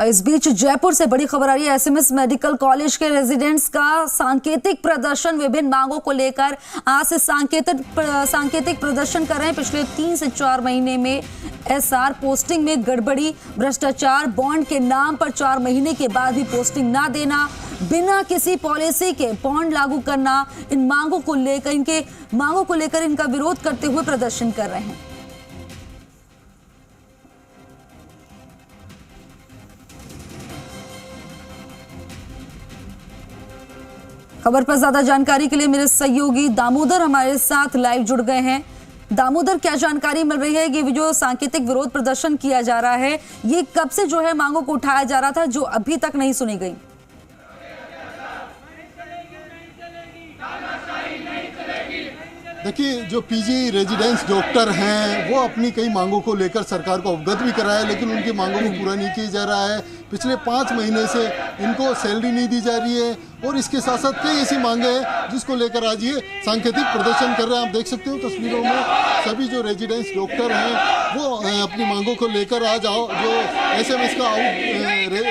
इस बीच जयपुर से बड़ी खबर आ रही है। एसएमएस मेडिकल कॉलेज के रेजिडेंट्स का सांकेतिक प्रदर्शन, विभिन्न मांगों को लेकर आज से सांकेतिक प्रदर्शन कर रहे हैं। पिछले 3 से 4 महीने में एसआर पोस्टिंग में गड़बड़ी, भ्रष्टाचार, बॉन्ड के नाम पर 4 महीने के बाद भी पोस्टिंग ना देना, बिना किसी पॉलिसी के बॉन्ड लागू करना, इन मांगों को लेकर इनका विरोध करते हुए प्रदर्शन कर रहे हैं। खबर पर ज्यादा जानकारी के लिए मेरे सहयोगी दामोदर हमारे साथ लाइव जुड़ गए हैं। दामोदर, क्या जानकारी मिल रही है? ये जो सांकेतिक विरोध प्रदर्शन किया जा रहा है, ये कब से जो है मांगों को उठाया जा रहा था, जो अभी तक नहीं सुनी गई? देखिए, जो पीजी रेजिडेंस डॉक्टर हैं वो अपनी कई मांगों को लेकर सरकार को अवगत भी कराया, लेकिन उनकी मांगों को पूरा नहीं किया जा रहा है। पिछले 5 महीने से इनको सैलरी नहीं दी जा रही है और इसके साथ साथ कई ऐसी मांगे हैं जिसको लेकर आज ये सांकेतिक प्रदर्शन कर रहे हैं। आप देख सकते हो तस्वीरों में सभी जो रेजिडेंस डॉक्टर हैं वो अपनी मांगों को लेकर आज जो एसएमएस का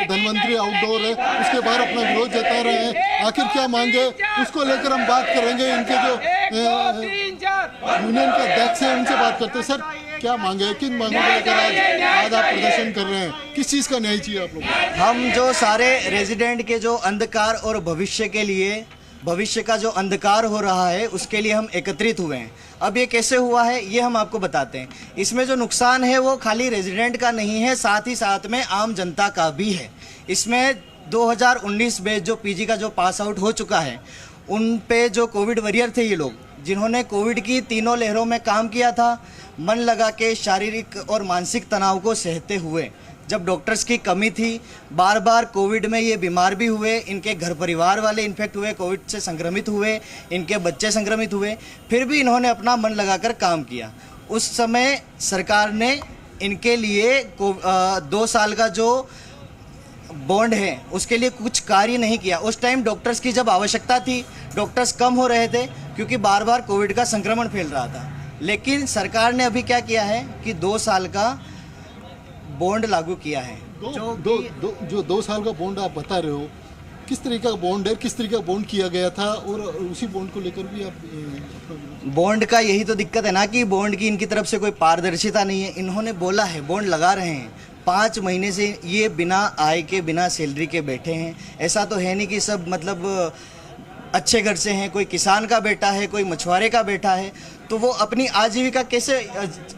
धनवंतरी आउटडोर है उसके बाहर अपना विरोध जता रहे हैं। आखिर क्या मांगे उसको लेकर हम बात करेंगे। इनके जो यूनियन के अध्यक्ष हैं उनसे बात करते हैं। सर, क्या मांगे, किन मांगों को लेकर आज आप प्रदर्शन कर रहे हैं? किस चीज़ का न्याय चाहिए आप लोगों को? हम जो सारे रेजिडेंट के जो अंधकार और भविष्य के लिए, भविष्य का जो अंधकार हो रहा है उसके लिए हम एकत्रित हुए हैं। अब ये कैसे हुआ है ये हम आपको बताते हैं। इसमें जो नुकसान है वो खाली रेजिडेंट का नहीं है, साथ ही साथ में आम जनता का भी है। इसमें 2019 बैच जो पीजी का जो पास आउट हो चुका है, उन पे जो कोविड वॉरियर थे, ये लोग जिन्होंने कोविड की तीनों लहरों में काम किया था, मन लगा के शारीरिक और मानसिक तनाव को सहते हुए, जब डॉक्टर्स की कमी थी, बार बार कोविड में ये बीमार भी हुए, इनके घर परिवार वाले इन्फेक्ट हुए, कोविड से संक्रमित हुए, इनके बच्चे संक्रमित हुए, फिर भी इन्होंने अपना मन लगाकर काम किया। उस समय सरकार ने इनके लिए 2 साल का जो बॉन्ड है उसके लिए कुछ कार्य नहीं किया। उस टाइम डॉक्टर्स की जब आवश्यकता थी, डॉक्टर्स कम हो रहे थे क्योंकि बार बार कोविड का संक्रमण फैल रहा था। लेकिन सरकार ने अभी क्या किया है कि 2 साल का बॉन्ड लागू किया है। जो 2 साल का बॉन्ड आप बता रहे हो, किस तरीके का बॉन्ड है, किस तरीके का बॉन्ड किया गया था और उसी बॉन्ड को लेकर भी आप बॉन्ड का यही तो दिक्कत है ना कि बॉन्ड की इनकी तरफ से कोई पारदर्शिता नहीं है। इन्होंने बोला है बॉन्ड लगा रहे हैं, 5 महीने से ये बिना आय के, बिना सैलरी के बैठे हैं। ऐसा तो है नहीं कि सब मतलब अच्छे घर से हैं, कोई किसान का बेटा है, कोई मछुआरे का बेटा है, तो वो अपनी आजीविका कैसे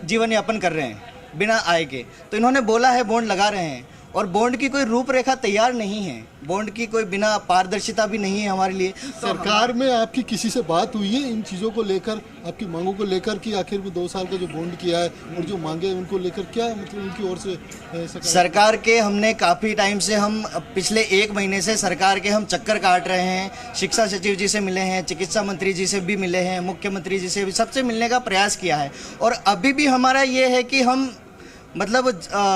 जीवन यापन कर रहे हैं बिना आय के। तो इन्होंने बोला है बॉन्ड लगा रहे हैं और बॉन्ड की कोई रूपरेखा तैयार नहीं है, बॉन्ड की कोई बिना पारदर्शिता भी नहीं है हमारे लिए। सरकार में आपकी किसी से बात हुई है इन चीज़ों को लेकर, आपकी मांगों को लेकर कि आखिर में 2 साल का जो बॉन्ड किया है और जो मांगे उनको लेकर क्या मतलब उनकी ओर से सरकार के हमने काफ़ी टाइम से, हम पिछले 1 महीने से सरकार के हम चक्कर काट रहे हैं। शिक्षा सचिव जी से मिले हैं, चिकित्सा मंत्री जी से भी मिले हैं, मुख्यमंत्री जी से भी, सबसे मिलने का प्रयास किया है। और अभी भी हमारा ये है कि हम मतलब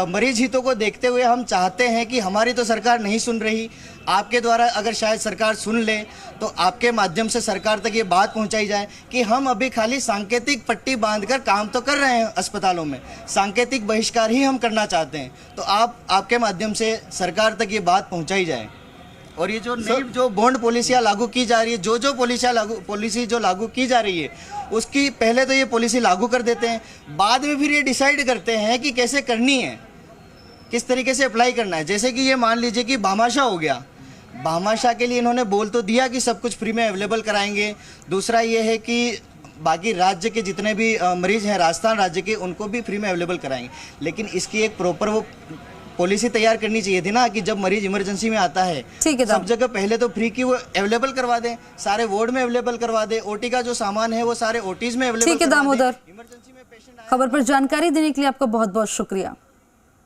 मरीज हितों को देखते हुए हम चाहते हैं कि हमारी तो सरकार नहीं सुन रही, आपके द्वारा अगर शायद सरकार सुन ले तो आपके माध्यम से सरकार तक ये बात पहुंचाई जाए कि हम अभी खाली सांकेतिक पट्टी बांधकर काम तो कर रहे हैं अस्पतालों में, सांकेतिक बहिष्कार ही हम करना चाहते हैं। तो आपके माध्यम से सरकार तक ये बात पहुंचाई जाए। और ये जो नई जो बॉन्ड पॉलिसियाँ लागू की जा रही है, जो पॉलिसी जो लागू की जा रही है, उसकी पहले तो ये पॉलिसी लागू कर देते हैं, बाद में फिर ये डिसाइड करते हैं कि कैसे करनी है, किस तरीके से अप्लाई करना है। जैसे कि ये मान लीजिए कि भामाशाह हो गया, भामाशाह के लिए इन्होंने बोल तो दिया कि सब कुछ फ्री में अवेलेबल कराएंगे। दूसरा ये है कि बाकी राज्य के जितने भी मरीज हैं, राजस्थान राज्य के, उनको भी फ्री में अवेलेबल कराएंगे। लेकिन इसकी एक प्रॉपर वो पॉलिसी तैयार करनी चाहिए थी ना कि जब मरीज इमरजेंसी में आता है, सब जगह पहले तो फ्री की वो अवेलेबल करवा दें, सारे वार्ड में अवेलेबल करवा दें, ओटी का जो सामान है वो सारे ओटीज में अवेलेबल करवा दें। ठीक है दामोदर, खबर पर जानकारी देने के लिए आपका बहुत बहुत शुक्रिया।